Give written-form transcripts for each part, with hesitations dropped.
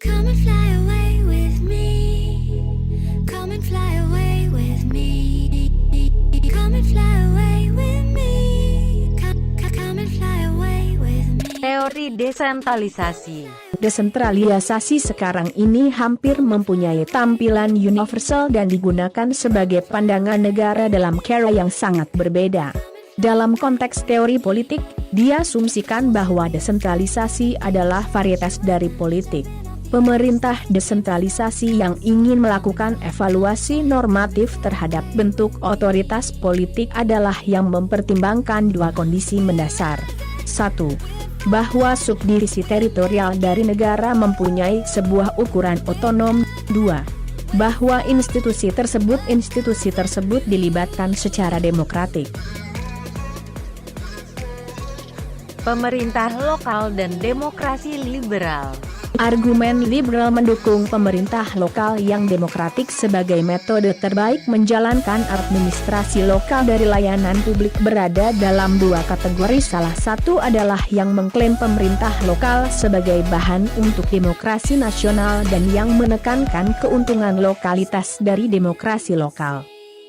Come and fly away with me. Come and fly away with me. Come and fly away with me. Come and fly away with me. Teori desentralisasi. Desentralisasi sekarang ini hampir mempunyai tampilan universal dan digunakan sebagai pandangan negara dalam cara yang sangat berbeda. Dalam konteks teori politik, diasumsikan bahwa desentralisasi adalah varietas dari politik. Pemerintah desentralisasi yang ingin melakukan evaluasi normatif terhadap bentuk otoritas politik adalah yang mempertimbangkan dua kondisi mendasar. 1. Bahwa subdivisi teritorial dari negara mempunyai sebuah ukuran otonom. 2. Bahwa institusi tersebut dilibatkan secara demokratik. Pemerintah lokal dan demokrasi liberal. Argumen liberal mendukung pemerintah lokal yang demokratik sebagai metode terbaik menjalankan administrasi lokal dari layanan publik berada dalam dua kategori. Salah satu adalah yang mengklaim pemerintah lokal sebagai bahan untuk demokrasi nasional dan yang menekankan keuntungan lokalitas dari demokrasi lokal.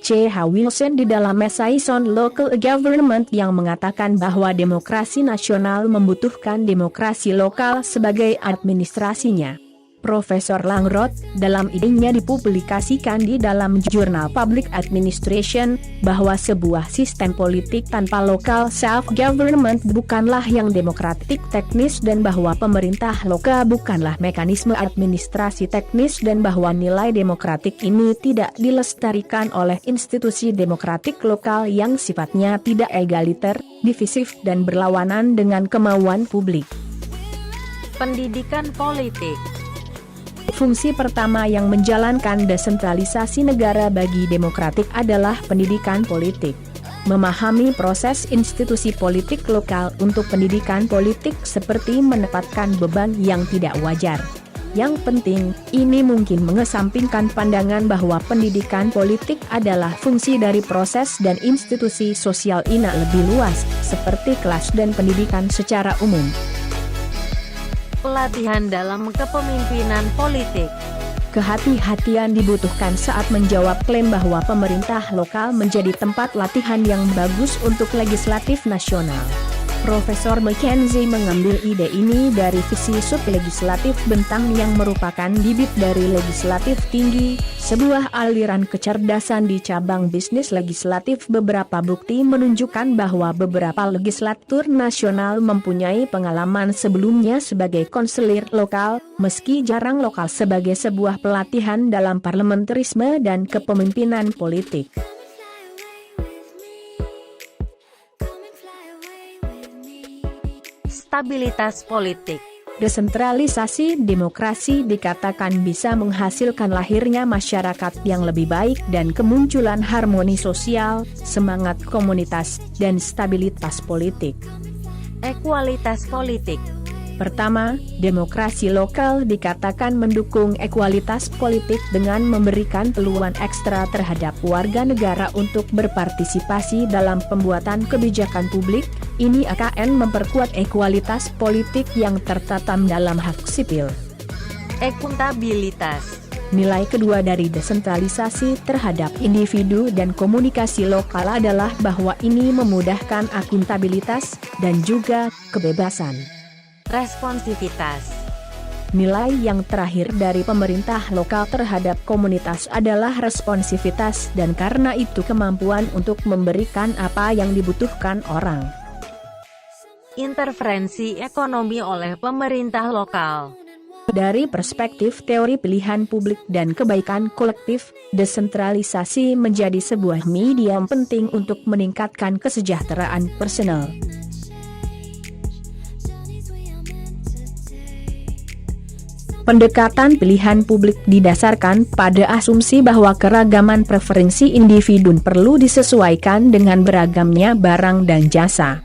C.H. Wilson di dalam esai on Local Government yang mengatakan bahwa demokrasi nasional membutuhkan demokrasi lokal sebagai administrasinya. Profesor Langroth, dalam idenya dipublikasikan di dalam jurnal Public Administration, bahwa sebuah sistem politik tanpa lokal self-government bukanlah yang demokratik teknis dan bahwa pemerintah lokal bukanlah mekanisme administrasi teknis dan bahwa nilai demokratik ini tidak dilestarikan oleh institusi demokratik lokal yang sifatnya tidak egaliter, divisif dan berlawanan dengan kemauan publik. Pendidikan politik. Fungsi pertama yang menjalankan desentralisasi negara bagi demokratik adalah pendidikan politik. Memahami proses institusi politik lokal untuk pendidikan politik seperti menempatkan beban yang tidak wajar. Yang penting, ini mungkin mengesampingkan pandangan bahwa pendidikan politik adalah fungsi dari proses dan institusi sosial ini lebih luas, seperti kelas dan pendidikan secara umum. Pelatihan dalam kepemimpinan politik. Kehati-hatian dibutuhkan saat menjawab klaim bahwa pemerintah lokal menjadi tempat latihan yang bagus untuk legislatif nasional. Profesor Mackenzie mengambil ide ini dari visi sub-legislatif bentang yang merupakan bibit dari legislatif tinggi, sebuah aliran kecerdasan di cabang bisnis legislatif. Beberapa bukti menunjukkan bahwa beberapa legislatur nasional mempunyai pengalaman sebelumnya sebagai konselir lokal, meski jarang lokal sebagai sebuah pelatihan dalam parlementarisme dan kepemimpinan politik. Stabilitas politik. Desentralisasi demokrasi dikatakan bisa menghasilkan lahirnya masyarakat yang lebih baik dan kemunculan harmoni sosial, semangat komunitas, dan stabilitas politik. Ekualitas politik. Pertama, demokrasi lokal dikatakan mendukung ekualitas politik dengan memberikan peluang ekstra terhadap warga negara untuk berpartisipasi dalam pembuatan kebijakan publik. Ini akan memperkuat ekualitas politik yang tertanam dalam hak sipil. Akuntabilitas. Nilai kedua dari desentralisasi terhadap individu dan komunikasi lokal adalah bahwa ini memudahkan akuntabilitas dan juga kebebasan. Responsivitas. Nilai yang terakhir dari pemerintah lokal terhadap komunitas adalah responsivitas dan karena itu kemampuan untuk memberikan apa yang dibutuhkan orang. Interferensi ekonomi oleh pemerintah lokal. Dari perspektif teori pilihan publik dan kebaikan kolektif, desentralisasi menjadi sebuah medium penting untuk meningkatkan kesejahteraan personal. Pendekatan pilihan publik didasarkan pada asumsi bahwa keragaman preferensi individu perlu disesuaikan dengan beragamnya barang dan jasa.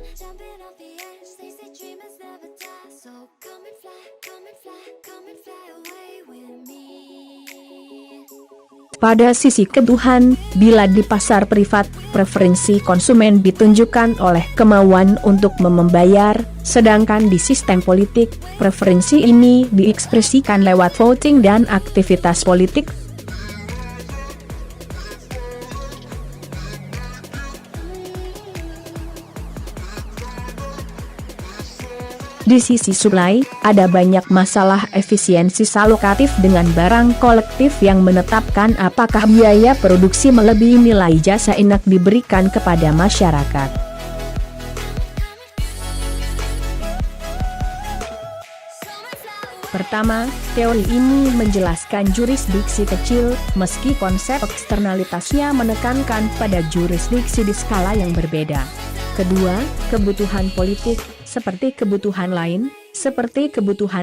Pada sisi kebutuhan, bila di pasar privat, preferensi konsumen ditunjukkan oleh kemauan untuk membayar, sedangkan di sistem politik, preferensi ini diekspresikan lewat voting dan aktivitas politik. Di sisi supply, ada banyak masalah efisiensi alokatif dengan barang kolektif yang menetapkan apakah biaya produksi melebihi nilai jasa inak diberikan kepada masyarakat. Pertama, teori ini menjelaskan jurisdiksi kecil, meski konsep eksternalitasnya menekankan pada jurisdiksi di skala yang berbeda. Kedua, kebutuhan politik, seperti kebutuhan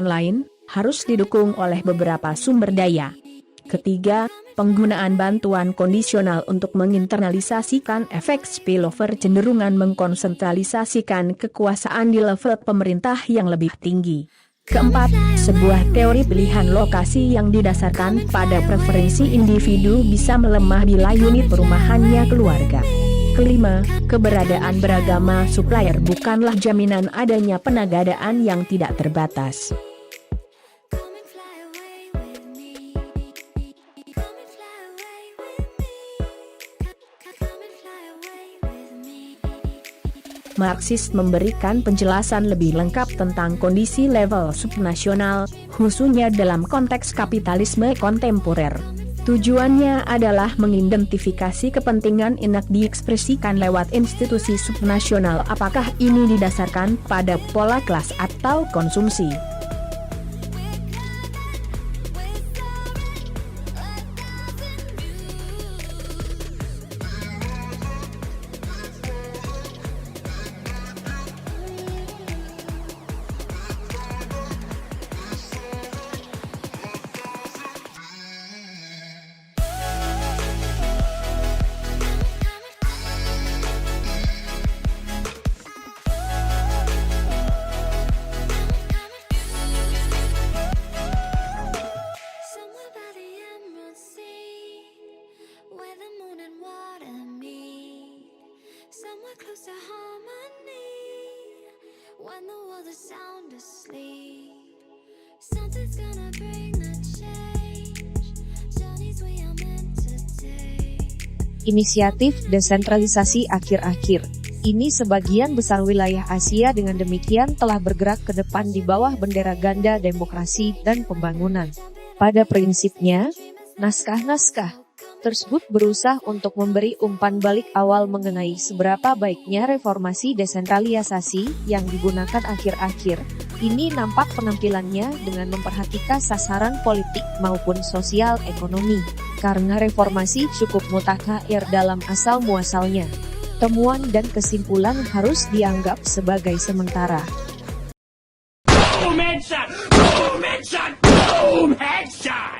lain, harus didukung oleh beberapa sumber daya. Ketiga, penggunaan bantuan kondisional untuk menginternalisasikan efek spillover cenderungan mengkonsentralisasikan kekuasaan di level pemerintah yang lebih tinggi. Keempat, sebuah teori pilihan lokasi yang didasarkan pada preferensi individu bisa melemah bila unit perumahannya keluarga. Kelima, keberadaan beragama supplier bukanlah jaminan adanya penagadaan yang tidak terbatas. Come and fly away with me. Come and fly away with me. Come and fly away with me. Marxis memberikan penjelasan lebih lengkap tentang kondisi level subnasional, khususnya dalam konteks kapitalisme kontemporer. Tujuannya adalah mengidentifikasi kepentingan inak diekspresikan lewat institusi subnasional, apakah ini didasarkan pada pola kelas atau konsumsi. Somewhere by the Emerald Sea, where the moon and water meet. Somewhere close to harmony, when the world is sound asleep. Something's gonna bring the change, journeys we are meant to take. Inisiatif desentralisasi akhir-akhir ini sebagian besar wilayah Asia dengan demikian telah bergerak ke depan di bawah bendera ganda demokrasi dan pembangunan. Pada prinsipnya, naskah-naskah tersebut berusaha untuk memberi umpan balik awal mengenai seberapa baiknya reformasi desentralisasi yang digunakan akhir-akhir. Ini nampak penampilannya dengan memperhatikan sasaran politik maupun sosial ekonomi, karena reformasi cukup mutakhir dalam asal-muasalnya. Temuan dan kesimpulan harus dianggap sebagai sementara. Boom headshot! Boom headshot! Boom headshot!